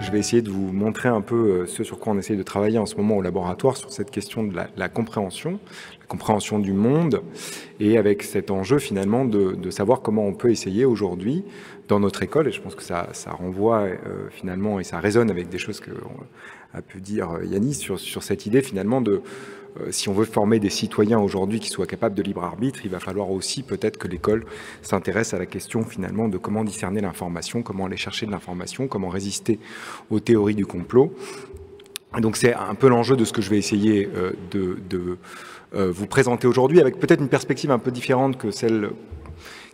Je vais essayer de vous montrer un peu ce sur quoi on essaye de travailler en ce moment au laboratoire, sur cette question de la compréhension du monde, et avec cet enjeu finalement de savoir comment on peut essayer aujourd'hui dans notre école, et je pense que ça renvoie finalement, et ça résonne avec des choses qu'a pu dire Yanis sur cette idée finalement de si on veut former des citoyens aujourd'hui qui soient capables de libre arbitre, il va falloir aussi peut-être que l'école s'intéresse à la question finalement de comment discerner l'information, comment aller chercher de l'information, comment résister aux théories du complot. Et donc c'est un peu l'enjeu de ce que je vais essayer de vous présenter aujourd'hui, avec peut-être une perspective un peu différente que celle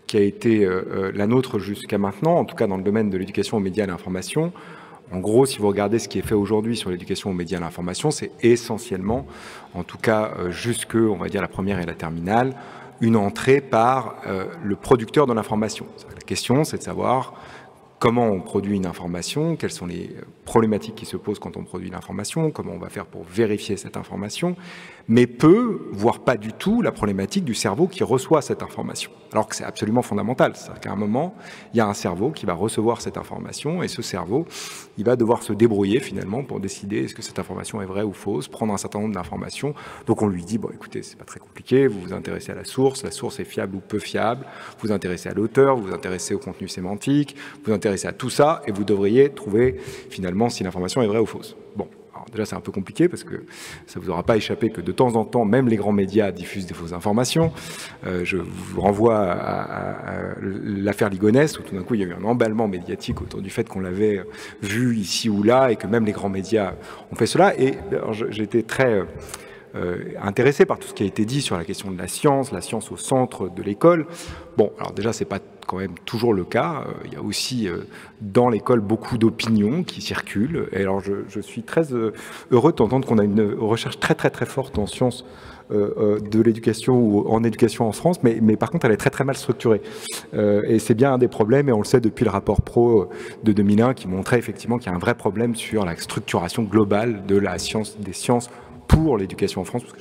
qui a été la nôtre jusqu'à maintenant, en tout cas dans le domaine de l'éducation aux médias et à l'information. En gros, si vous regardez ce qui est fait aujourd'hui sur l'éducation aux médias et à l'information, c'est essentiellement, en tout cas jusque, on va dire, la première et la terminale, une entrée par le producteur de l'information. La question, c'est de savoir comment on produit une information, quelles sont les problématiques qui se posent quand on produit l'information, comment on va faire pour vérifier cette information, mais peu, voire pas du tout, la problématique du cerveau qui reçoit cette information. Alors que c'est absolument fondamental. C'est-à-dire qu'à un moment, il y a un cerveau qui va recevoir cette information, et ce cerveau, il va devoir se débrouiller finalement pour décider est-ce que cette information est vraie ou fausse, prendre un certain nombre d'informations. Donc on lui dit, bon écoutez, c'est pas très compliqué, vous vous intéressez à la source est fiable ou peu fiable, vous vous intéressez à l'auteur, vous vous intéressez au contenu sémantique, vous vous intéressez à tout ça, et vous devriez trouver finalement si l'information est vraie ou fausse. Bon. Déjà, c'est un peu compliqué parce que ça ne vous aura pas échappé que de temps en temps, même les grands médias diffusent des fausses informations. Je vous renvoie à l'affaire Ligonès, où tout d'un coup, il y a eu un emballement médiatique autour du fait qu'on l'avait vu ici ou là et que même les grands médias ont fait cela. Et j'ai été très intéressé par tout ce qui a été dit sur la question de la science au centre de l'école. Bon, alors déjà, c'est pas quand même toujours le cas. Il y a aussi dans l'école beaucoup d'opinions qui circulent. Et alors je suis très heureux d'entendre qu'on a une recherche très forte en sciences de l'éducation ou en éducation en France, mais par contre elle est très mal structurée. Et c'est bien un des problèmes, et on le sait depuis le rapport Pro de 2001 qui montrait effectivement qu'il y a un vrai problème sur la structuration globale de la science, des sciences pour l'éducation en France, parce que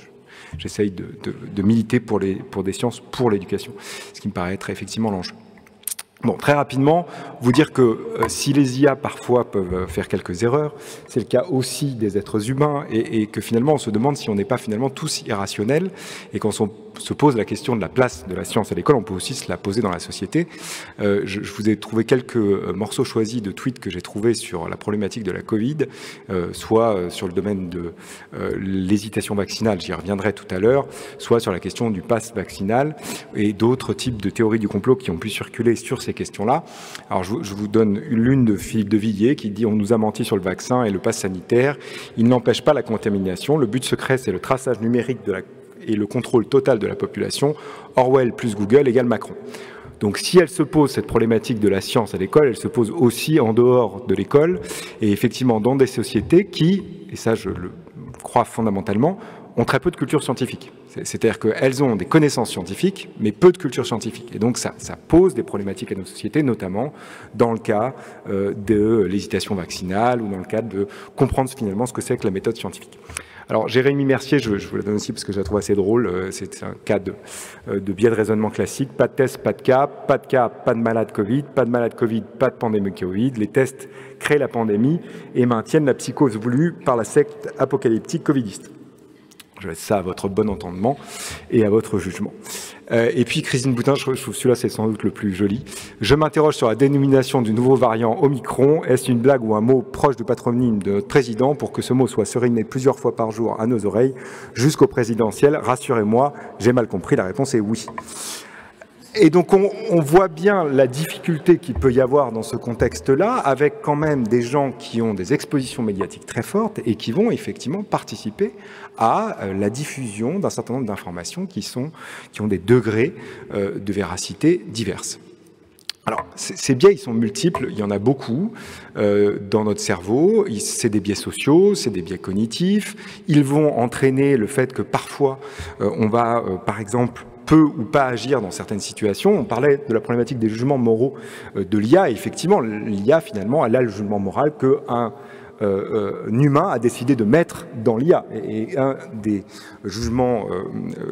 j'essaye de militer pour des sciences pour l'éducation, ce qui me paraît être effectivement l'enjeu. Bon, très rapidement, vous dire que si les IA parfois peuvent faire quelques erreurs, c'est le cas aussi des êtres humains, et que finalement on se demande si on n'est pas finalement tous irrationnels, et quand on se pose la question de la place de la science à l'école, on peut aussi se la poser dans la société. Je vous ai trouvé quelques morceaux choisis de tweets que j'ai trouvés sur la problématique de la Covid, soit sur le domaine de l'hésitation vaccinale, j'y reviendrai tout à l'heure, soit sur la question du pass vaccinal et d'autres types de théories du complot qui ont pu circuler sur ces questions-là. Alors je vous donne l'une de Philippe de Villiers qui dit « On nous a menti sur le vaccin et le pass sanitaire. Il n'empêche pas la contamination. Le but secret, c'est le traçage numérique et le contrôle total de la population. Orwell plus Google égale Macron. » Donc si elle se pose, cette problématique de la science à l'école, elle se pose aussi en dehors de l'école, et effectivement dans des sociétés qui, et ça je le crois fondamentalement, ont très peu de culture scientifique. C'est-à-dire qu'elles ont des connaissances scientifiques, mais peu de culture scientifique. Et donc ça pose des problématiques à nos sociétés, notamment dans le cas de l'hésitation vaccinale, ou dans le cas de comprendre finalement ce que c'est que la méthode scientifique. Alors Jérémy Mercier, je vous la donne aussi parce que je la trouve assez drôle, c'est un cas de biais de raisonnement classique. Pas de test, pas de cas, pas de malade Covid, pas de malade Covid, pas de pandémie Covid. Les tests créent la pandémie et maintiennent la psychose voulue par la secte apocalyptique covidiste. Je laisse ça à votre bon entendement et à votre jugement. Et puis Christine Boutin, je trouve celui-là c'est sans doute le plus joli. Je m'interroge sur la dénomination du nouveau variant Omicron. Est-ce une blague ou un mot proche du patronyme de notre président pour que ce mot soit seriné plusieurs fois par jour à nos oreilles jusqu'au présidentiel? Rassurez-moi, j'ai mal compris, la réponse est oui. Et donc on voit bien la difficulté qu'il peut y avoir dans ce contexte-là, avec quand même des gens qui ont des expositions médiatiques très fortes et qui vont effectivement participer à la diffusion d'un certain nombre d'informations qui ont des degrés de véracité diverses. Alors, ces biais, ils sont multiples, il y en a beaucoup dans notre cerveau, c'est des biais sociaux, c'est des biais cognitifs, ils vont entraîner le fait que parfois on va, par exemple, peut ou pas agir dans certaines situations. On parlait de la problématique des jugements moraux de l'IA, et effectivement, l'IA, finalement, elle a le jugement moral qu'un humain a décidé de mettre dans l'IA. Et un des jugements,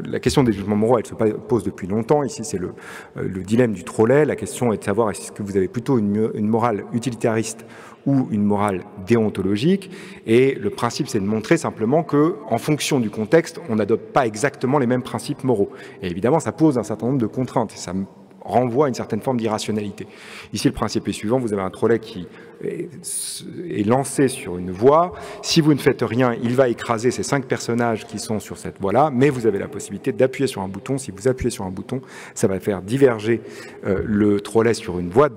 la question des jugements moraux, elle se pose depuis longtemps. Ici, c'est le dilemme du trolley. La question est de savoir est-ce que vous avez plutôt une morale utilitariste ou une morale déontologique. Et le principe, c'est de montrer simplement que, en fonction du contexte, on n'adopte pas exactement les mêmes principes moraux. Et évidemment, ça pose un certain nombre de contraintes. Et ça renvoie à une certaine forme d'irrationalité. Ici, le principe est suivant. Vous avez un trolley qui est lancé sur une voie. Si vous ne faites rien, il va écraser ces 5 personnages qui sont sur cette voie-là, mais vous avez la possibilité d'appuyer sur un bouton. Si vous appuyez sur un bouton, ça va faire diverger le trolley sur une voie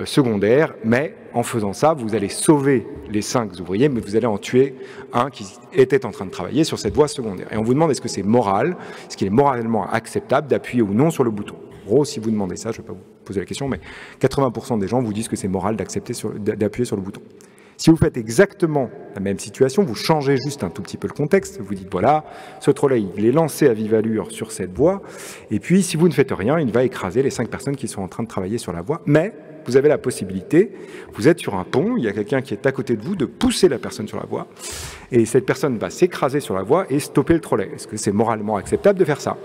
secondaire, mais en faisant ça, vous allez sauver les 5 ouvriers, mais vous allez en tuer un qui était en train de travailler sur cette voie secondaire. Et on vous demande est-ce que c'est moral, est-ce qu'il est moralement acceptable d'appuyer ou non sur le bouton. En gros, si vous demandez ça, je ne vais pas vous poser la question, mais 80% des gens vous disent que c'est moral d'appuyer sur le bouton. Si vous faites exactement la même situation, vous changez juste un tout petit peu le contexte, vous dites voilà, ce trolley, il est lancé à vive allure sur cette voie, et puis si vous ne faites rien, il va écraser les 5 personnes qui sont en train de travailler sur la voie, mais vous avez la possibilité, vous êtes sur un pont, il y a quelqu'un qui est à côté de vous, de pousser la personne sur la voie, et cette personne va s'écraser sur la voie et stopper le trolley. Est-ce que c'est moralement acceptable de faire ça?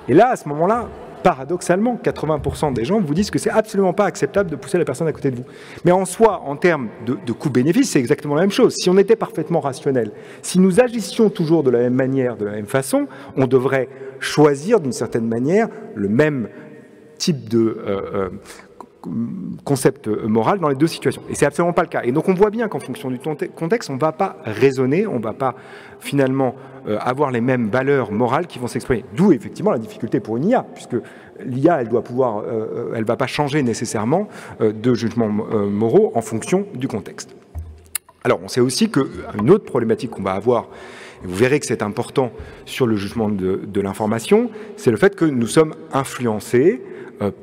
Et là, à ce moment-là, paradoxalement, 80% des gens vous disent que c'est absolument pas acceptable de pousser la personne à côté de vous. Mais en soi, en termes de coût-bénéfice, c'est exactement la même chose. Si on était parfaitement rationnel, si nous agissions toujours de la même manière, de la même façon, on devrait choisir d'une certaine manière le même type de concept moral dans les deux situations. Et c'est absolument pas le cas. Et donc on voit bien qu'en fonction du contexte, on ne va pas raisonner, on ne va pas finalement avoir les mêmes valeurs morales qui vont s'exprimer. D'où effectivement la difficulté pour une IA, puisque l'IA, elle doit pouvoir, elle va pas changer nécessairement de jugements moraux en fonction du contexte. Alors on sait aussi qu'une autre problématique qu'on va avoir, et vous verrez que c'est important sur le jugement de l'information, c'est le fait que nous sommes influencés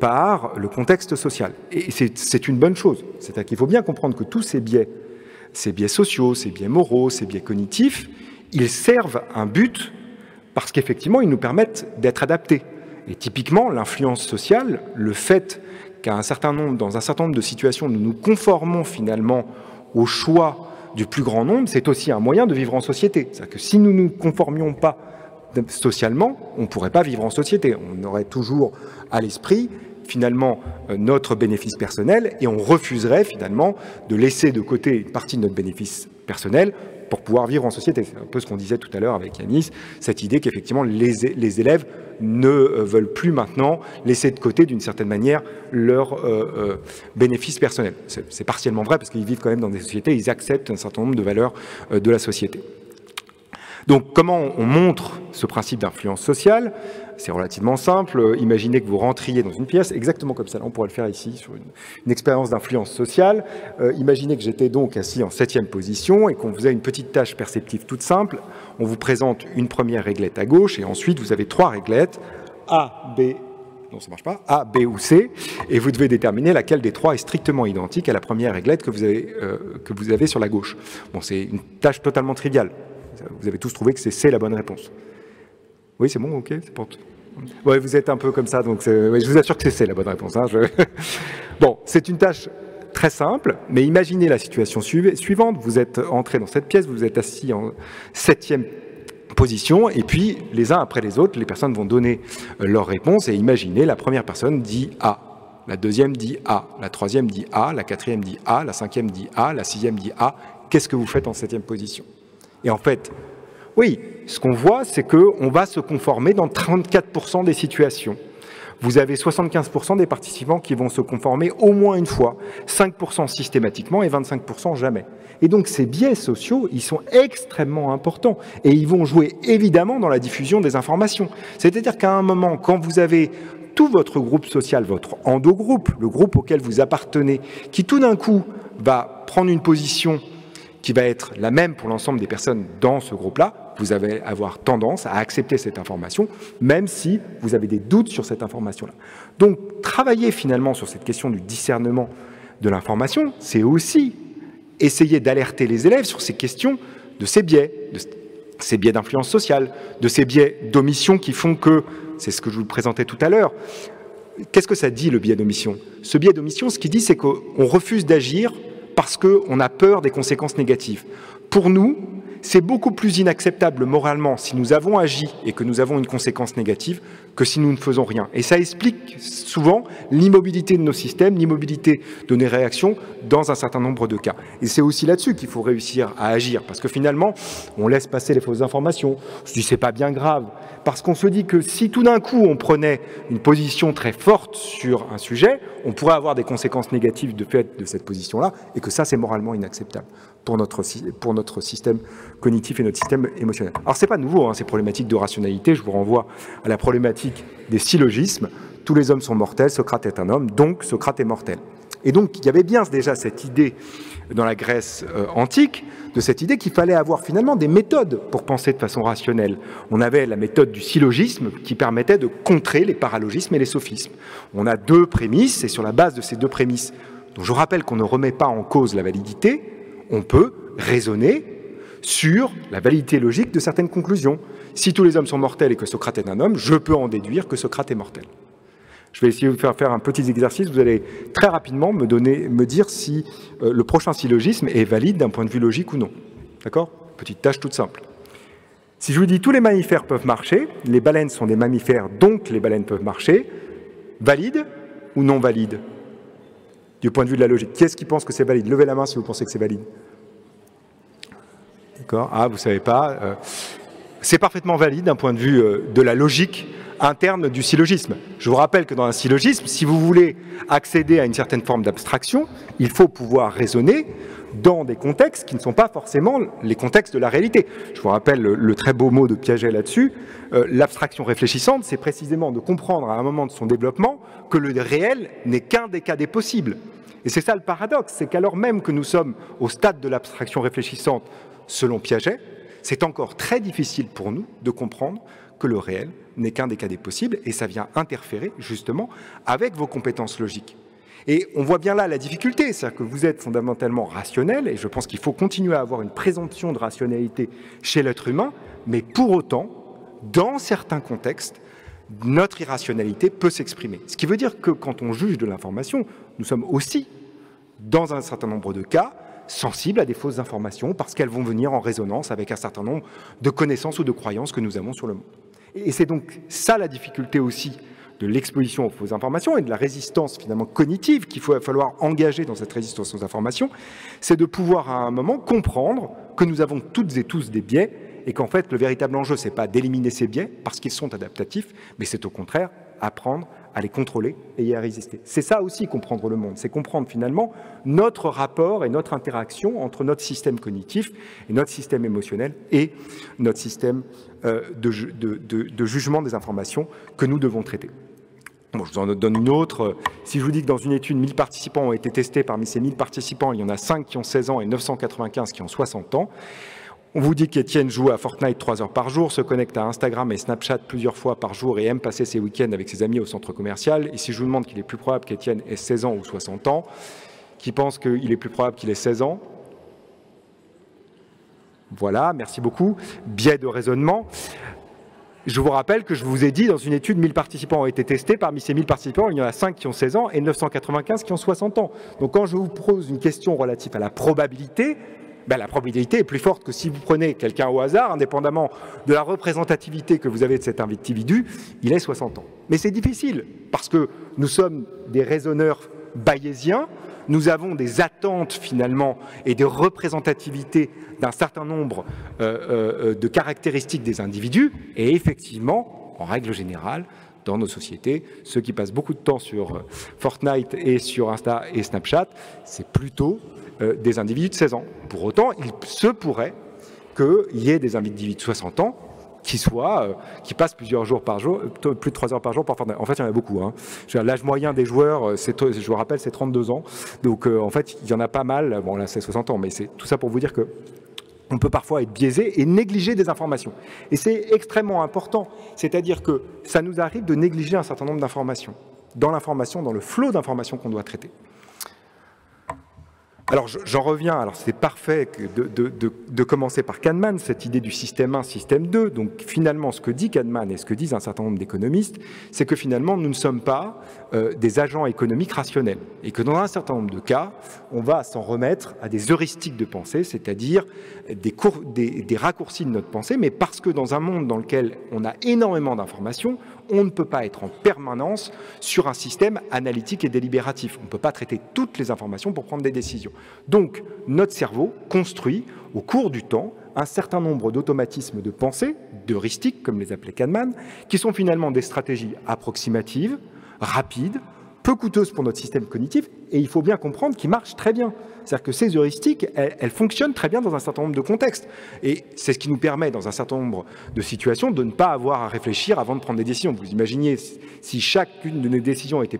par le contexte social. Et c'est une bonne chose. C'est-à-dire qu'il faut bien comprendre que tous ces biais sociaux, ces biais moraux, ces biais cognitifs, ils servent un but parce qu'effectivement, ils nous permettent d'être adaptés. Et typiquement, l'influence sociale, le fait dans un certain nombre de situations, nous nous conformons finalement au choix du plus grand nombre, c'est aussi un moyen de vivre en société. C'est-à-dire que si nous ne nous conformions pas socialement, on ne pourrait pas vivre en société. On aurait toujours à l'esprit, finalement, notre bénéfice personnel et on refuserait, finalement, de laisser de côté une partie de notre bénéfice personnel pour pouvoir vivre en société. C'est un peu ce qu'on disait tout à l'heure avec Yanis, cette idée qu'effectivement, les élèves ne veulent plus maintenant laisser de côté, d'une certaine manière, leur bénéfice personnel. C'est partiellement vrai parce qu'ils vivent quand même dans des sociétés, ils acceptent un certain nombre de valeurs de la société. Donc, comment on montre ce principe d'influence sociale? C'est relativement simple. Imaginez que vous rentriez dans une pièce, exactement comme ça. Là, on pourrait le faire ici, sur une expérience d'influence sociale. Imaginez que j'étais donc assis en 7e position et qu'on vous a une petite tâche perceptive toute simple. On vous présente une première réglette à gauche et ensuite, vous avez 3 réglettes, A, B, non, ça marche pas, A, B ou C, et vous devez déterminer laquelle des 3 est strictement identique à la première réglette que vous avez sur la gauche. Bon, c'est une tâche totalement triviale. Vous avez tous trouvé que c'est C la bonne réponse. Oui, c'est bon, ok, c'est bon. Ouais, vous êtes un peu comme ça, donc ouais, je vous assure que c'est C la bonne réponse. Hein, Bon, c'est une tâche très simple, mais imaginez la situation suivante. Vous êtes entré dans cette pièce, vous êtes assis en 7e position, et puis les uns après les autres, les personnes vont donner leur réponse, et imaginez, la première personne dit A, la deuxième dit A, la troisième dit A, la quatrième dit A, la 5e dit A, la 6e dit A. Qu'est-ce que vous faites en 7e position? Et en fait, oui, ce qu'on voit, c'est qu'on va se conformer dans 34% des situations. Vous avez 75% des participants qui vont se conformer au moins une fois, 5% systématiquement et 25% jamais. Et donc ces biais sociaux, ils sont extrêmement importants et ils vont jouer évidemment dans la diffusion des informations. C'est-à-dire qu'à un moment, quand vous avez tout votre groupe social, votre endogroupe, le groupe auquel vous appartenez, qui tout d'un coup va prendre une position qui va être la même pour l'ensemble des personnes dans ce groupe-là, vous allez avoir tendance à accepter cette information, même si vous avez des doutes sur cette information-là. Donc, travailler finalement sur cette question du discernement de l'information, c'est aussi essayer d'alerter les élèves sur ces questions de ces biais d'influence sociale, de ces biais d'omission qui font que, c'est ce que je vous présentais tout à l'heure, qu'est-ce que ça dit le biais d'omission? Ce biais d'omission, ce qu'il dit, c'est qu'on refuse d'agir parce qu'on a peur des conséquences négatives. Pour nous, c'est beaucoup plus inacceptable moralement si nous avons agi et que nous avons une conséquence négative que si nous ne faisons rien. Et ça explique souvent l'immobilité de nos systèmes, l'immobilité de nos réactions dans un certain nombre de cas. Et c'est aussi là-dessus qu'il faut réussir à agir, parce que finalement, on laisse passer les fausses informations. On se dit, c'est pas bien grave, parce qu'on se dit que si tout d'un coup on prenait une position très forte sur un sujet, on pourrait avoir des conséquences négatives de fait de cette position-là, et que ça, c'est moralement inacceptable pour notre système cognitif et notre système émotionnel. Alors, c'est pas nouveau, hein, ces problématiques de rationalité. Je vous renvoie à la problématique des syllogismes. Tous les hommes sont mortels, Socrate est un homme, donc Socrate est mortel. Et donc, il y avait bien déjà cette idée dans la Grèce antique, de cette idée qu'il fallait avoir finalement des méthodes pour penser de façon rationnelle. On avait la méthode du syllogisme qui permettait de contrer les paralogismes et les sophismes. On a deux prémices, et sur la base de ces deux prémices, dont je rappelle qu'on ne remet pas en cause la validité, on peut raisonner sur la validité logique de certaines conclusions. Si tous les hommes sont mortels et que Socrate est un homme, je peux en déduire que Socrate est mortel. Je vais essayer de vous faire un petit exercice. Vous allez très rapidement me dire si le prochain syllogisme est valide d'un point de vue logique ou non. D'accord? Petite tâche toute simple. Si je vous dis tous les mammifères peuvent marcher, les baleines sont des mammifères, donc les baleines peuvent marcher, valide ou non valide? Du point de vue de la logique. Qui est-ce qui pense que c'est valide? Levez la main si vous pensez que c'est valide. D'accord? Ah, vous ne savez pas. C'est parfaitement valide d'un point de vue de la logique interne du syllogisme. Je vous rappelle que dans un syllogisme, si vous voulez accéder à une certaine forme d'abstraction, il faut pouvoir raisonner dans des contextes qui ne sont pas forcément les contextes de la réalité. Je vous rappelle le très beau mot de Piaget là-dessus. L'abstraction réfléchissante, c'est précisément de comprendre à un moment de son développement que le réel n'est qu'un des cas des possibles. Et c'est ça le paradoxe, c'est qu'alors même que nous sommes au stade de l'abstraction réfléchissante selon Piaget, c'est encore très difficile pour nous de comprendre que le réel n'est qu'un des cas des possibles, et ça vient interférer justement avec vos compétences logiques. Et on voit bien là la difficulté, c'est-à-dire que vous êtes fondamentalement rationnel, et je pense qu'il faut continuer à avoir une présomption de rationalité chez l'être humain, mais pour autant, dans certains contextes, notre irrationalité peut s'exprimer. Ce qui veut dire que quand on juge de l'information, nous sommes aussi, dans un certain nombre de cas, sensibles à des fausses informations parce qu'elles vont venir en résonance avec un certain nombre de connaissances ou de croyances que nous avons sur le monde. Et c'est donc ça la difficulté aussi de l'exposition aux fausses informations et de la résistance finalement cognitive qu'il va falloir engager dans cette résistance aux informations, c'est de pouvoir à un moment comprendre que nous avons toutes et tous des biais et qu'en fait le véritable enjeu c'est pas d'éliminer ces biais parce qu'ils sont adaptatifs, mais c'est au contraire apprendre à les contrôler et y à résister. C'est ça aussi comprendre le monde, c'est comprendre finalement notre rapport et notre interaction entre notre système cognitif et notre système émotionnel et notre système de jugement des informations que nous devons traiter. Bon, je vous en donne une autre. Si je vous dis que dans une étude, 1000 participants ont été testés, parmi ces 1000 participants, il y en a 5 qui ont 16 ans et 995 qui ont 60 ans. On vous dit qu'Étienne joue à Fortnite 3 heures par jour, se connecte à Instagram et Snapchat plusieurs fois par jour et aime passer ses week-ends avec ses amis au centre commercial. Et si je vous demande qu'il est plus probable qu'Étienne ait 16 ans ou 60 ans, qui pense qu'il est plus probable qu'il ait 16 ans? Voilà, merci beaucoup. Biais de raisonnement. Je vous rappelle que je vous ai dit, dans une étude, 1000 participants ont été testés. Parmi ces 1000 participants, il y en a 5 qui ont 16 ans et 995 qui ont 60 ans. Donc quand je vous pose une question relative à la probabilité, la probabilité est plus forte que si vous prenez quelqu'un au hasard, indépendamment de la représentativité que vous avez de cet individu, il ait 60 ans. Mais c'est difficile, parce que nous sommes des raisonneurs bayésiens, nous avons des attentes finalement et des représentativités d'un certain nombre de caractéristiques des individus, et effectivement, en règle générale, dans nos sociétés, ceux qui passent beaucoup de temps sur Fortnite et sur Insta et Snapchat, c'est plutôt des individus de 16 ans. Pour autant, il se pourrait qu'il y ait des individus de 60 ans qui passent plusieurs jours par jour, plus de 3 heures par jour par Fortnite. En fait, il y en a beaucoup. Hein. L'âge moyen des joueurs, je vous rappelle, c'est 32 ans. Donc, en fait, il y en a pas mal. Bon, là, c'est 60 ans, mais c'est tout ça pour vous dire que on peut parfois être biaisé et négliger des informations. Et c'est extrêmement important. C'est-à-dire que ça nous arrive de négliger un certain nombre d'informations. Dans l'information, dans le flot d'informations qu'on doit traiter. Alors j'en reviens, alors c'est parfait de commencer par Kahneman, cette idée du système 1, système 2. Donc finalement ce que dit Kahneman et ce que disent un certain nombre d'économistes, c'est que finalement nous ne sommes pas des agents économiques rationnels. Et que dans un certain nombre de cas, on va s'en remettre à des heuristiques de pensée, c'est-à-dire des raccourcis de notre pensée, mais parce que dans un monde dans lequel on a énormément d'informations, on ne peut pas être en permanence sur un système analytique et délibératif. On ne peut pas traiter toutes les informations pour prendre des décisions. Donc, notre cerveau construit, au cours du temps, un certain nombre d'automatismes de pensée, d'heuristiques, comme les appelait Kahneman, qui sont finalement des stratégies approximatives, rapides, peu coûteuses pour notre système cognitif, et il faut bien comprendre qu'ils marchent très bien. C'est-à-dire que ces heuristiques, elles fonctionnent très bien dans un certain nombre de contextes. Et c'est ce qui nous permet, dans un certain nombre de situations, de ne pas avoir à réfléchir avant de prendre des décisions. Vous imaginez, si chacune de nos décisions était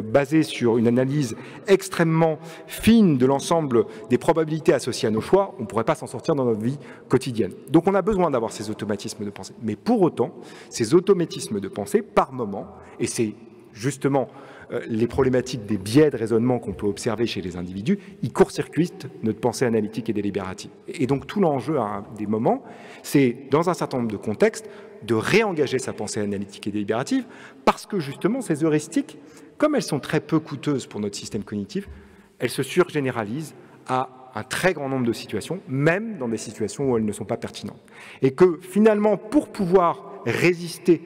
basée sur une analyse extrêmement fine de l'ensemble des probabilités associées à nos choix, on ne pourrait pas s'en sortir dans notre vie quotidienne. Donc on a besoin d'avoir ces automatismes de pensée. Mais pour autant, ces automatismes de pensée, par moment, et c'est justement les problématiques des biais de raisonnement qu'on peut observer chez les individus, ils court-circuitent notre pensée analytique et délibérative. Et donc tout l'enjeu à des moments, c'est dans un certain nombre de contextes, de réengager sa pensée analytique et délibérative, parce que justement ces heuristiques, comme elles sont très peu coûteuses pour notre système cognitif, elles se surgénéralisent à un très grand nombre de situations, même dans des situations où elles ne sont pas pertinentes. Et que finalement, pour pouvoir résister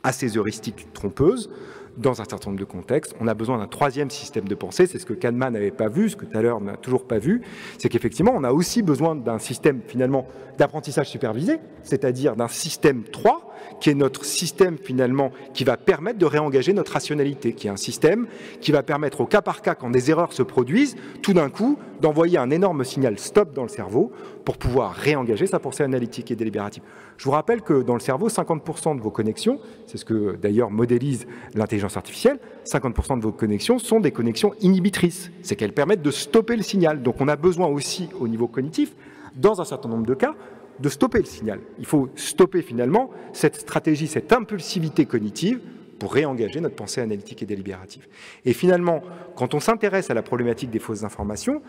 à ces heuristiques trompeuses, dans un certain nombre de contextes, on a besoin d'un troisième système de pensée. C'est ce que Kahneman n'avait pas vu, ce que tout à l'heure n'a toujours pas vu. C'est qu'effectivement, on a aussi besoin d'un système finalement d'apprentissage supervisé, c'est-à-dire d'un système 3, qui est notre système finalement qui va permettre de réengager notre rationalité, qui est un système qui va permettre au cas par cas, quand des erreurs se produisent, tout d'un coup, d'envoyer un énorme signal stop dans le cerveau pour pouvoir réengager sa pensée analytique et délibérative. Je vous rappelle que dans le cerveau, 50% de vos connexions, c'est ce que d'ailleurs modélise l'intelligence artificielle, 50% de vos connexions sont des connexions inhibitrices. C'est qu'elles permettent de stopper le signal. Donc on a besoin aussi, au niveau cognitif, dans un certain nombre de cas, de stopper le signal. Il faut stopper finalement cette stratégie, cette impulsivité cognitive pour réengager notre pensée analytique et délibérative. Et finalement, quand on s'intéresse à la problématique des fausses informations,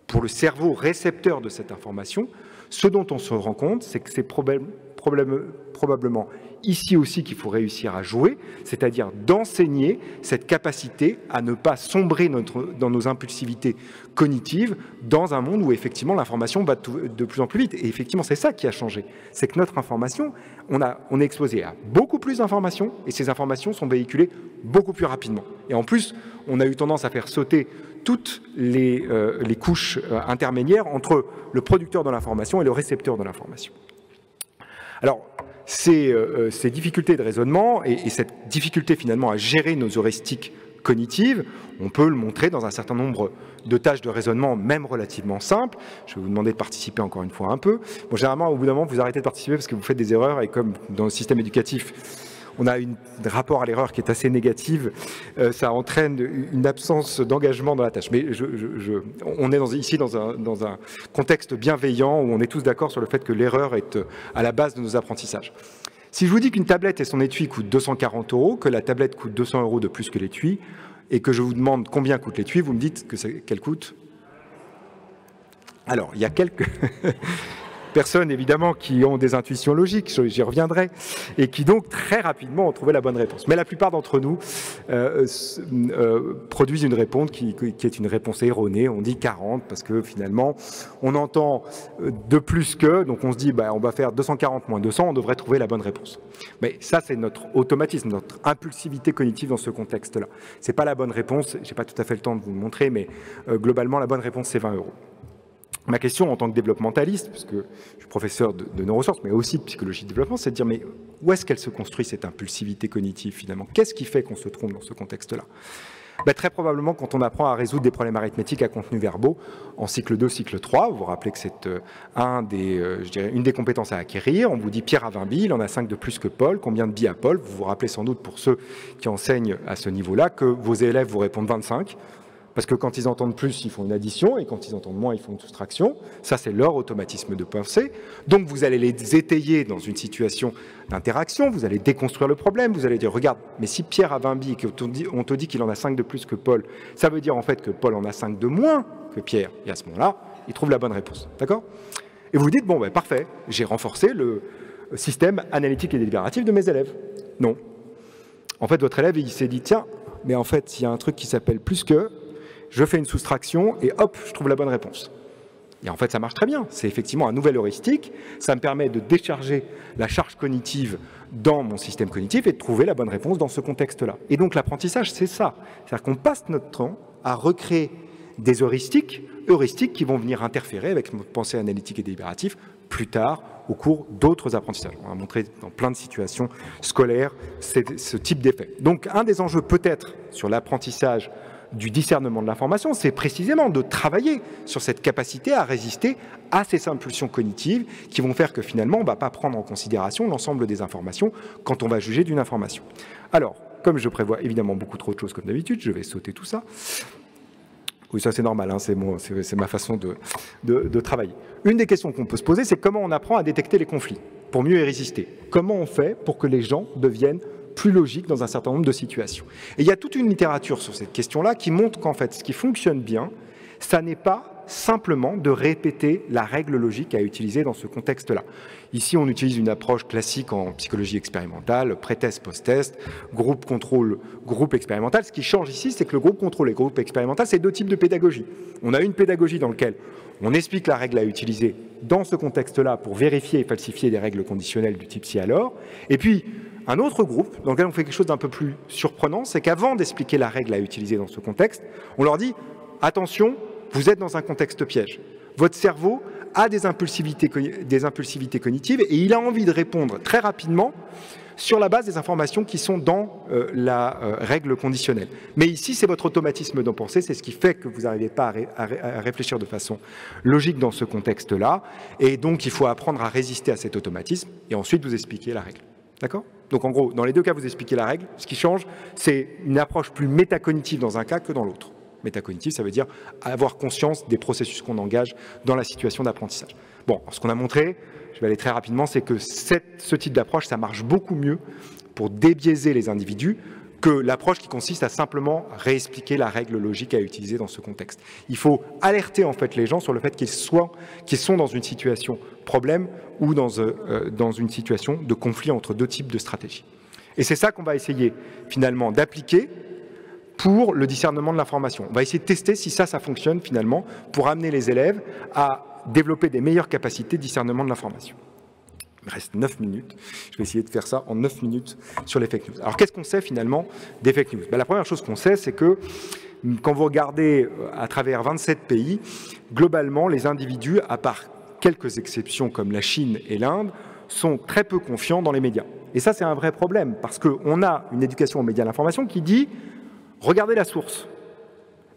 pour le cerveau récepteur de cette information, ce dont on se rend compte, c'est que c'est probablement ici aussi qu'il faut réussir à jouer, c'est-à-dire d'enseigner cette capacité à ne pas sombrer dans nos impulsivités cognitives dans un monde où effectivement l'information va de plus en plus vite. Et effectivement, c'est ça qui a changé. C'est que notre information, on est exposé à beaucoup plus d'informations et ces informations sont véhiculées beaucoup plus rapidement. Et en plus, on a eu tendance à faire sauter toutes les couches intermédiaires entre le producteur de l'information et le récepteur de l'information. Alors, ces difficultés de raisonnement et cette difficulté finalement à gérer nos heuristiques cognitives, on peut le montrer dans un certain nombre de tâches de raisonnement, même relativement simples. Je vais vous demander de participer encore une fois un peu. Bon, généralement, au bout d'un moment, vous arrêtez de participer parce que vous faites des erreurs et comme dans le système éducatif, on a un rapport à l'erreur qui est assez négative, ça entraîne une absence d'engagement dans la tâche. Mais on est ici dans un contexte bienveillant où on est tous d'accord sur le fait que l'erreur est à la base de nos apprentissages. Si je vous dis qu'une tablette et son étui coûtent 240 €, que la tablette coûte 200 € de plus que l'étui, et que je vous demande combien coûte l'étui, vous me dites qu'elle coûte. Alors, il y a quelques personnes, évidemment, qui ont des intuitions logiques, j'y reviendrai, et qui donc très rapidement ont trouvé la bonne réponse. Mais la plupart d'entre nous produisent une réponse qui est une réponse erronée. On dit 40 parce que finalement, on entend de plus que, donc on se dit, on va faire 240 moins 200, on devrait trouver la bonne réponse. Mais ça, c'est notre automatisme, notre impulsivité cognitive dans ce contexte-là. C'est pas la bonne réponse, j'ai pas tout à fait le temps de vous le montrer, mais globalement, la bonne réponse, c'est 20 €. Ma question en tant que développementaliste, puisque je suis professeur de neurosciences, mais aussi de psychologie de développement, c'est de dire, mais où est-ce qu'elle se construit cette impulsivité cognitive finalement? Qu'est-ce qui fait qu'on se trompe dans ce contexte-là? Très probablement quand on apprend à résoudre des problèmes arithmétiques à contenu verbaux en cycle 2, cycle 3. Vous vous rappelez que c'est une des compétences à acquérir. On vous dit Pierre a 20 billes, il en a 5 de plus que Paul. Combien de billes a Paul? Vous vous rappelez sans doute, pour ceux qui enseignent à ce niveau-là, que vos élèves vous répondent 25. Parce que quand ils entendent plus, ils font une addition, et quand ils entendent moins, ils font une soustraction. Ça, c'est leur automatisme de pensée. Donc, vous allez les étayer dans une situation d'interaction, vous allez déconstruire le problème, vous allez dire, regarde, mais si Pierre a 20 billes et qu'on te dit qu'il en a 5 de plus que Paul, ça veut dire en fait que Paul en a 5 de moins que Pierre. Et à ce moment-là, il trouve la bonne réponse. D'accord? Et vous dites, bon, ben, parfait, j'ai renforcé le système analytique et délibératif de mes élèves. Non. En fait, votre élève, il s'est dit, tiens, mais en fait, il y a un truc qui s'appelle plus que, je fais une soustraction et hop, je trouve la bonne réponse. Et en fait, ça marche très bien. C'est effectivement un nouvel heuristique. Ça me permet de décharger la charge cognitive dans mon système cognitif et de trouver la bonne réponse dans ce contexte-là. Et donc, l'apprentissage, c'est ça. C'est-à-dire qu'on passe notre temps à recréer des heuristiques qui vont venir interférer avec notre pensée analytique et délibérative plus tard au cours d'autres apprentissages. On va montrer dans plein de situations scolaires ce type d'effet. Donc, un des enjeux peut-être sur l'apprentissage du discernement de l'information, c'est précisément de travailler sur cette capacité à résister à ces impulsions cognitives qui vont faire que finalement, on ne va pas prendre en considération l'ensemble des informations quand on va juger d'une information. Alors, comme je prévois évidemment beaucoup trop de choses comme d'habitude, je vais sauter tout ça. Oui, ça c'est normal, hein, c'est ma façon de travailler. Une des questions qu'on peut se poser, c'est comment on apprend à détecter les conflits pour mieux y résister. Comment on fait pour que les gens deviennent plus logique dans un certain nombre de situations. Et il y a toute une littérature sur cette question-là qui montre qu'en fait, ce qui fonctionne bien, ça n'est pas simplement de répéter la règle logique à utiliser dans ce contexte-là. Ici, on utilise une approche classique en psychologie expérimentale, pré-test, post-test, groupe contrôle, groupe expérimental. Ce qui change ici, c'est que le groupe contrôle et le groupe expérimental, c'est deux types de pédagogie. On a une pédagogie dans laquelle on explique la règle à utiliser dans ce contexte-là pour vérifier et falsifier des règles conditionnelles du type si alors. Et puis, un autre groupe dans lequel on fait quelque chose d'un peu plus surprenant, c'est qu'avant d'expliquer la règle à utiliser dans ce contexte, on leur dit « Attention, vous êtes dans un contexte piège. Votre cerveau a des impulsivités cognitives et il a envie de répondre très rapidement sur la base des informations qui sont dans la règle conditionnelle. Mais ici, c'est votre automatisme de pensée, c'est ce qui fait que vous n'arrivez pas à réfléchir de façon logique dans ce contexte-là. Et donc, il faut apprendre à résister à cet automatisme et ensuite vous expliquer la règle. D'accord ? Donc en gros, dans les deux cas, vous expliquez la règle. Ce qui change, c'est une approche plus métacognitive dans un cas que dans l'autre. Métacognitive, ça veut dire avoir conscience des processus qu'on engage dans la situation d'apprentissage. Bon, ce qu'on a montré, je vais aller très rapidement, c'est que ce type d'approche, ça marche beaucoup mieux pour débiaiser les individus que l'approche qui consiste à simplement réexpliquer la règle logique à utiliser dans ce contexte. Il faut alerter en fait les gens sur le fait qu'ils sont dans une situation problème ou dans une situation de conflit entre deux types de stratégies. Et c'est ça qu'on va essayer finalement d'appliquer pour le discernement de l'information. On va essayer de tester si ça fonctionne finalement pour amener les élèves à développer des meilleures capacités de discernement de l'information. Il me reste 9 minutes. Je vais essayer de faire ça en 9 minutes sur les fake news. Alors, qu'est-ce qu'on sait finalement des fake news ? La première chose qu'on sait, c'est que quand vous regardez à travers 27 pays, globalement, les individus, à part quelques exceptions comme la Chine et l'Inde, sont très peu confiants dans les médias. Et ça, c'est un vrai problème, parce qu'on a une éducation aux médias de l'information qui dit « regardez la source »,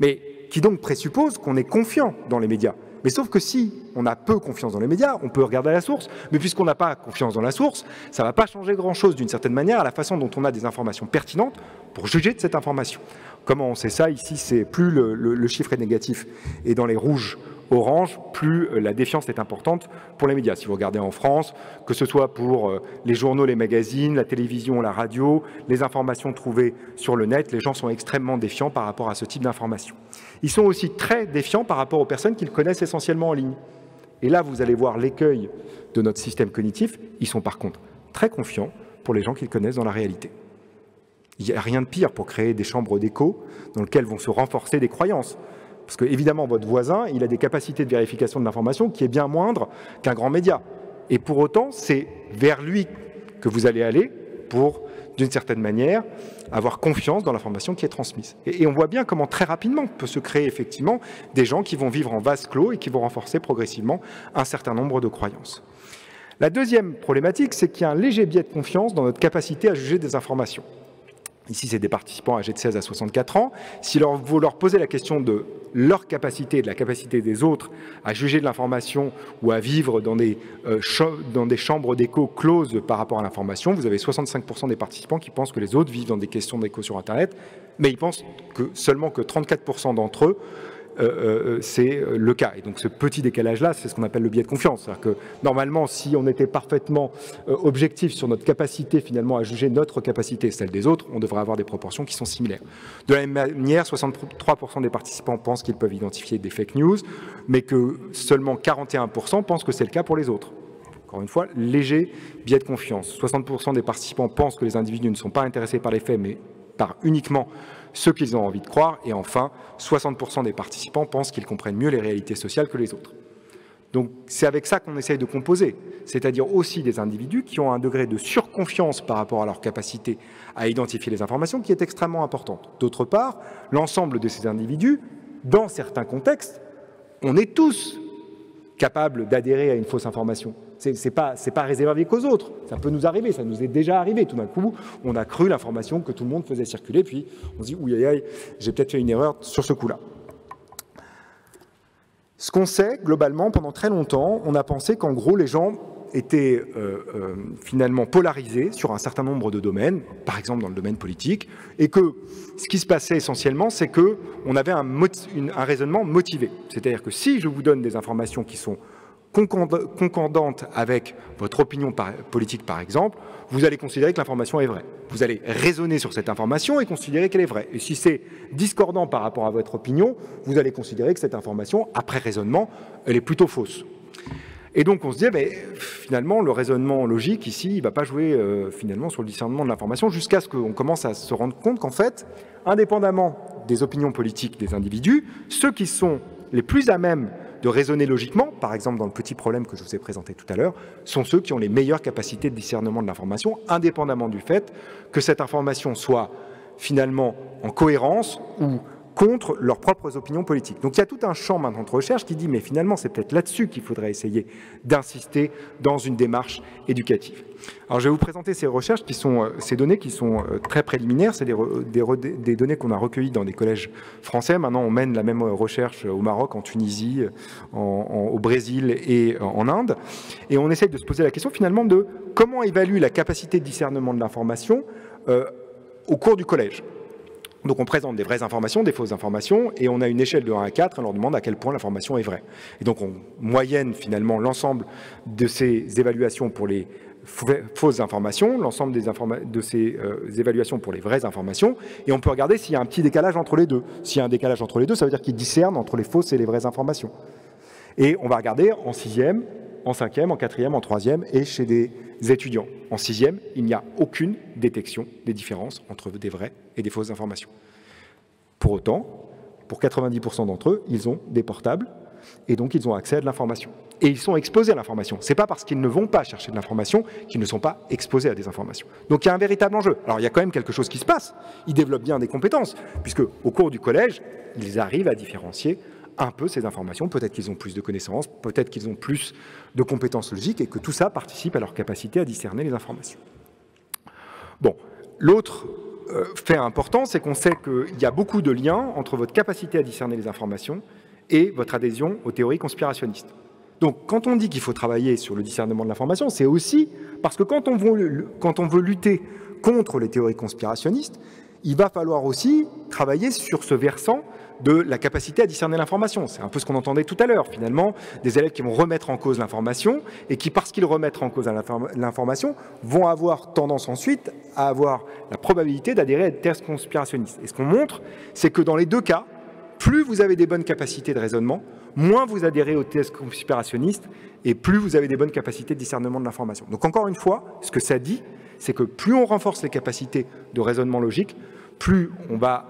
mais qui donc présuppose qu'on est confiant dans les médias. Mais sauf que si on a peu confiance dans les médias, on peut regarder la source, mais puisqu'on n'a pas confiance dans la source, ça ne va pas changer grand-chose d'une certaine manière à la façon dont on a des informations pertinentes pour juger de cette information. Comment on sait ça? Ici, c'est plus le chiffre est négatif et dans les rouges orange, plus la défiance est importante pour les médias. Si vous regardez en France, que ce soit pour les journaux, les magazines, la télévision, la radio, les informations trouvées sur le net, les gens sont extrêmement défiants par rapport à ce type d'informations. Ils sont aussi très défiants par rapport aux personnes qu'ils connaissent essentiellement en ligne. Et là, vous allez voir l'écueil de notre système cognitif. Ils sont par contre très confiants pour les gens qu'ils connaissent dans la réalité. Il n'y a rien de pire pour créer des chambres d'écho dans lesquelles vont se renforcer des croyances. Parce que, évidemment, votre voisin, il a des capacités de vérification de l'information qui est bien moindre qu'un grand média. Et pour autant, c'est vers lui que vous allez aller pour, d'une certaine manière, avoir confiance dans l'information qui est transmise. Et on voit bien comment très rapidement peut se créer effectivement des gens qui vont vivre en vase clos et qui vont renforcer progressivement un certain nombre de croyances. La deuxième problématique, c'est qu'il y a un léger biais de confiance dans notre capacité à juger des informations. Ici, c'est des participants âgés de 16 à 64 ans. Si vous leur posez la question de leur capacité, de la capacité des autres à juger de l'information ou à vivre dans des chambres d'écho closes par rapport à l'information, vous avez 65% des participants qui pensent que les autres vivent dans des questions d'écho sur Internet, mais ils pensent que seulement que 34% d'entre eux c'est le cas. Et donc ce petit décalage-là, c'est ce qu'on appelle le biais de confiance. C'est-à-dire que normalement, si on était parfaitement objectif sur notre capacité finalement à juger notre capacité et celle des autres, on devrait avoir des proportions qui sont similaires. De la même manière, 63% des participants pensent qu'ils peuvent identifier des fake news, mais que seulement 41% pensent que c'est le cas pour les autres. Encore une fois, léger biais de confiance. 60% des participants pensent que les individus ne sont pas intéressés par les faits, mais par uniquement ce qu'ils ont envie de croire. Et enfin, 60% des participants pensent qu'ils comprennent mieux les réalités sociales que les autres. Donc c'est avec ça qu'on essaye de composer, c'est-à-dire aussi des individus qui ont un degré de surconfiance par rapport à leur capacité à identifier les informations qui est extrêmement importante. D'autre part, l'ensemble de ces individus, dans certains contextes, on est tous capables d'adhérer à une fausse information. C'est pas réservé qu'aux autres. Ça peut nous arriver, ça nous est déjà arrivé. Tout d'un coup, on a cru l'information que tout le monde faisait circuler, puis on se dit « ouïe, aïe, j'ai peut-être fait une erreur sur ce coup-là ». Ce qu'on sait, globalement, pendant très longtemps, on a pensé qu'en gros, les gens étaient finalement polarisés sur un certain nombre de domaines, par exemple dans le domaine politique, et que ce qui se passait essentiellement, c'est qu'on avait un raisonnement motivé. C'est-à-dire que si je vous donne des informations qui sont concordantes avec votre opinion politique, par exemple, vous allez considérer que l'information est vraie. Vous allez raisonner sur cette information et considérer qu'elle est vraie. Et si c'est discordant par rapport à votre opinion, vous allez considérer que cette information, après raisonnement, elle est plutôt fausse. Et donc on se dit, finalement, le raisonnement logique ici, il ne va pas jouer finalement sur le discernement de l'information jusqu'à ce qu'on commence à se rendre compte qu'en fait, indépendamment des opinions politiques des individus, ceux qui sont les plus à même de raisonner logiquement, par exemple dans le petit problème que je vous ai présenté tout à l'heure, sont ceux qui ont les meilleures capacités de discernement de l'information, indépendamment du fait que cette information soit finalement en cohérence ou contre leurs propres opinions politiques. Donc il y a tout un champ maintenant de recherche qui dit mais finalement c'est peut-être là-dessus qu'il faudrait essayer d'insister dans une démarche éducative. Alors je vais vous présenter ces recherches qui sont, ces données qui sont très préliminaires, c'est des données qu'on a recueillies dans des collèges français. Maintenant on mène la même recherche au Maroc, en Tunisie, au Brésil et en Inde. Et on essaye de se poser la question finalement de comment évalue la capacité de discernement de l'information au cours du collège. Donc on présente des vraies informations, des fausses informations, et on a une échelle de 1 à 4, et on leur demande à quel point l'information est vraie. Et donc on moyenne finalement l'ensemble de ces évaluations pour les fausses informations, l'ensemble de ces évaluations pour les vraies informations, et on peut regarder s'il y a un petit décalage entre les deux. S'il y a un décalage entre les deux, ça veut dire qu'ils discernent entre les fausses et les vraies informations. Et on va regarder en 6e, en 5e, en 4e, en 3e et chez des étudiants. En 6e, il n'y a aucune détection des différences entre des vraies et des fausses informations. Pour autant, pour 90% d'entre eux, ils ont des portables et donc ils ont accès à de l'information. Et ils sont exposés à l'information. Ce n'est pas parce qu'ils ne vont pas chercher de l'information qu'ils ne sont pas exposés à des informations. Donc il y a un véritable enjeu. Alors il y a quand même quelque chose qui se passe. Ils développent bien des compétences, puisque au cours du collège, ils arrivent à différencier un peu ces informations, peut-être qu'ils ont plus de connaissances, peut-être qu'ils ont plus de compétences logiques et que tout ça participe à leur capacité à discerner les informations. Bon, l'autre fait important, c'est qu'on sait qu'il y a beaucoup de liens entre votre capacité à discerner les informations et votre adhésion aux théories conspirationnistes. Donc, quand on dit qu'il faut travailler sur le discernement de l'information, c'est aussi parce que quand on veut lutter contre les théories conspirationnistes, il va falloir aussi travailler sur ce versant de la capacité à discerner l'information. C'est un peu ce qu'on entendait tout à l'heure, finalement, des élèves qui vont remettre en cause l'information et qui, parce qu'ils remettent en cause l'information, vont avoir tendance ensuite à avoir la probabilité d'adhérer à des thèses conspirationnistes. Et ce qu'on montre, c'est que dans les deux cas, plus vous avez des bonnes capacités de raisonnement, moins vous adhérez aux thèses conspirationnistes et plus vous avez des bonnes capacités de discernement de l'information. Donc encore une fois, ce que ça dit, c'est que plus on renforce les capacités de raisonnement logique, plus on va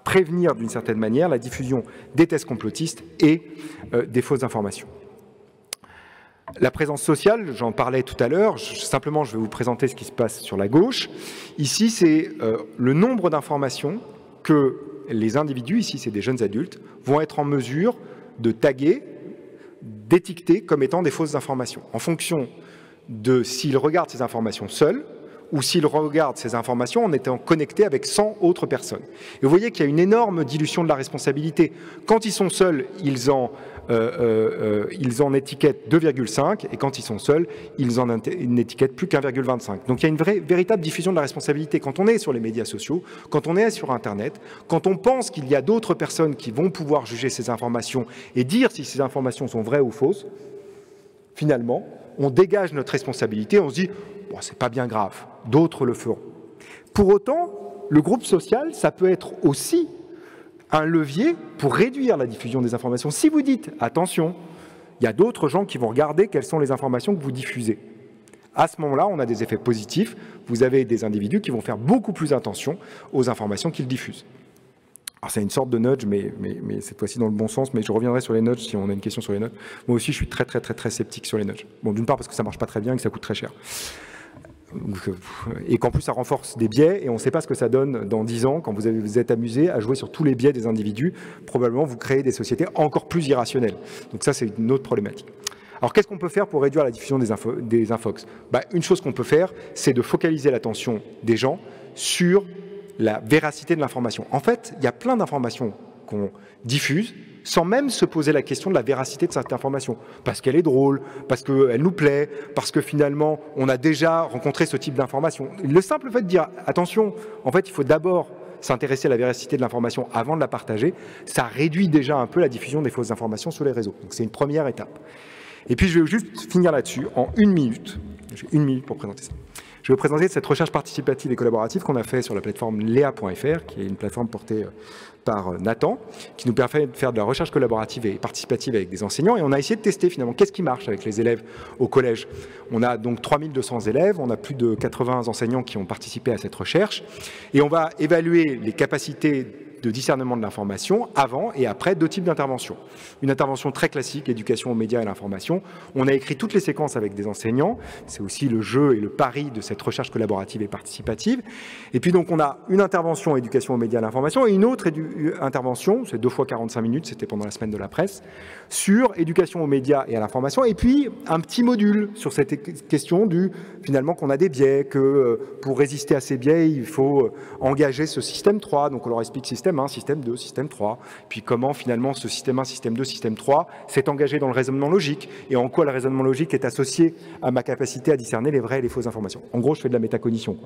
prévenir d'une certaine manière la diffusion des thèses complotistes et des fausses informations. La présence sociale, j'en parlais tout à l'heure, simplement je vais vous présenter ce qui se passe sur la gauche. Ici, c'est le nombre d'informations que les individus, ici c'est des jeunes adultes, vont être en mesure de taguer, d'étiqueter comme étant des fausses informations, en fonction de s'ils regardent ces informations seuls ou s'ils regardent ces informations en étant connectés avec 100 autres personnes. Et vous voyez qu'il y a une énorme dilution de la responsabilité. Quand ils sont seuls, ils en étiquettent 2,5 et quand ils sont seuls, ils en étiquettent plus qu'1,25. Donc il y a une véritable diffusion de la responsabilité. Quand on est sur les médias sociaux, quand on est sur Internet, quand on pense qu'il y a d'autres personnes qui vont pouvoir juger ces informations et dire si ces informations sont vraies ou fausses, finalement, on dégage notre responsabilité, on se dit bon, c'est pas bien grave, d'autres le feront. Pour autant, le groupe social, ça peut être aussi un levier pour réduire la diffusion des informations. Si vous dites attention, il y a d'autres gens qui vont regarder quelles sont les informations que vous diffusez. À ce moment-là, on a des effets positifs. Vous avez des individus qui vont faire beaucoup plus attention aux informations qu'ils diffusent. Alors c'est une sorte de nudge, mais cette fois-ci dans le bon sens, mais je reviendrai sur les nudges si on a une question sur les nudges. Moi aussi, je suis très sceptique sur les nudges. Bon, d'une part parce que ça marche pas très bien et que ça coûte très cher. Et qu'en plus ça renforce des biais et on ne sait pas ce que ça donne dans 10 ans quand vous êtes amusé à jouer sur tous les biais des individus. Probablement vous créez des sociétés encore plus irrationnelles. Donc ça c'est une autre problématique. Alors qu'est-ce qu'on peut faire pour réduire la diffusion des infox? Une chose qu'on peut faire, c'est de focaliser l'attention des gens sur la véracité de l'information. En fait, il y a plein d'informations qu'on diffuse sans même se poser la question de la véracité de cette information. Parce qu'elle est drôle, parce qu'elle nous plaît, parce que finalement, on a déjà rencontré ce type d'information. Le simple fait de dire, attention, en fait, il faut d'abord s'intéresser à la véracité de l'information avant de la partager, ça réduit déjà un peu la diffusion des fausses informations sur les réseaux. Donc c'est une première étape. Et puis je vais juste finir là-dessus en 1 minute. J'ai 1 minute pour présenter ça. Je vais vous présenter cette recherche participative et collaborative qu'on a fait sur la plateforme lea.fr, qui est une plateforme portée par Nathan, qui nous permet de faire de la recherche collaborative et participative avec des enseignants. Et on a essayé de tester finalement qu'est-ce qui marche avec les élèves au collège. On a donc 3200 élèves, on a plus de 80 enseignants qui ont participé à cette recherche. Et on va évaluer les capacités de discernement de l'information avant et après 2 types d'interventions. Une intervention très classique, l'éducation aux médias et l'information. On a écrit toutes les séquences avec des enseignants. C'est aussi le jeu et le pari de cette recherche collaborative et participative. Et puis donc on a une intervention éducation aux médias et l'information et une autre intervention, c'est 2 fois 45 minutes, c'était pendant la semaine de la presse, sur éducation aux médias et à l'information. Et puis un petit module sur cette question du finalement qu'on a des biais, que pour résister à ces biais, il faut engager ce système 3. Donc on leur explique système 1, système 2, système 3, puis comment finalement ce système 1, système 2, système 3 s'est engagé dans le raisonnement logique et en quoi le raisonnement logique est associé à ma capacité à discerner les vraies et les fausses informations. En gros, je fais de la métacognition.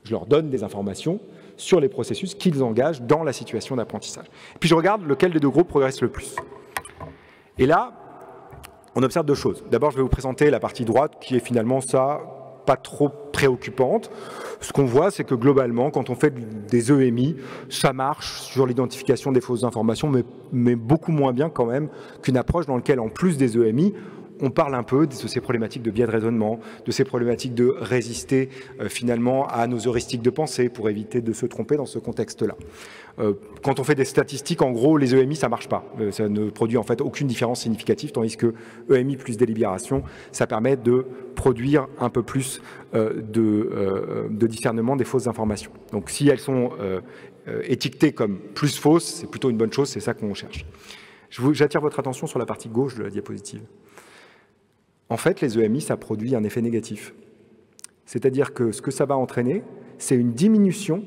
Je leur donne des informations sur les processus qu'ils engagent dans la situation d'apprentissage. Puis je regarde lequel des 2 groupes progresse le plus. Et là, on observe 2 choses. D'abord, je vais vous présenter la partie droite qui est finalement ça, pas trop préoccupante. Ce qu'on voit, c'est que globalement, quand on fait des EMI, ça marche sur l'identification des fausses informations, mais beaucoup moins bien quand même qu'une approche dans laquelle, en plus des EMI, on parle un peu de ces problématiques de biais de raisonnement, de ces problématiques de résister finalement à nos heuristiques de pensée pour éviter de se tromper dans ce contexte-là. Quand on fait des statistiques, en gros, les EMI, ça ne marche pas. Ça ne produit en fait aucune différence significative, tandis que EMI plus délibération, ça permet de produire un peu plus de discernement des fausses informations. Donc si elles sont étiquetées comme plus fausses, c'est plutôt une bonne chose, c'est ça qu'on cherche. J'attire votre attention sur la partie gauche de la diapositive. En fait, les EMI, ça produit un effet négatif. C'est-à-dire que ce que ça va entraîner, c'est une diminution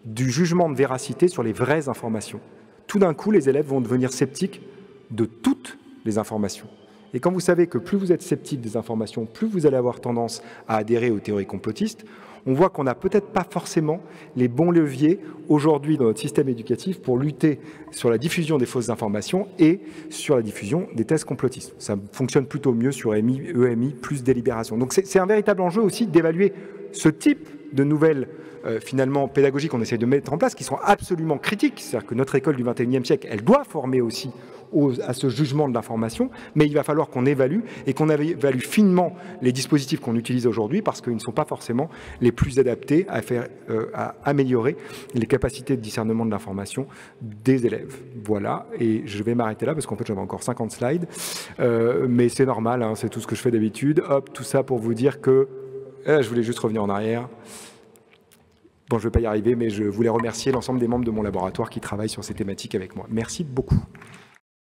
du jugement de véracité sur les vraies informations. Tout d'un coup, les élèves vont devenir sceptiques de toutes les informations. Et quand vous savez que plus vous êtes sceptique des informations, plus vous allez avoir tendance à adhérer aux théories complotistes, on voit qu'on n'a peut-être pas forcément les bons leviers aujourd'hui dans notre système éducatif pour lutter sur la diffusion des fausses informations et sur la diffusion des thèses complotistes. Ça fonctionne plutôt mieux sur EMI plus délibération. Donc c'est un véritable enjeu aussi d'évaluer ce type de nouvelles finalement pédagogiques qu'on essaie de mettre en place, qui sont absolument critiques. C'est-à-dire que notre école du XXIe siècle, elle doit former aussi à ce jugement de l'information, mais il va falloir qu'on évalue et qu'on évalue finement les dispositifs qu'on utilise aujourd'hui parce qu'ils ne sont pas forcément les plus adaptés à améliorer les capacités de discernement de l'information des élèves. Voilà, et je vais m'arrêter là parce qu'en fait j'avais encore 50 slides, mais c'est normal, hein, c'est tout ce que je fais d'habitude. Hop, tout ça pour vous dire que je voulais juste revenir en arrière. Bon, je ne vais pas y arriver, mais je voulais remercier l'ensemble des membres de mon laboratoire qui travaillent sur ces thématiques avec moi. Merci beaucoup.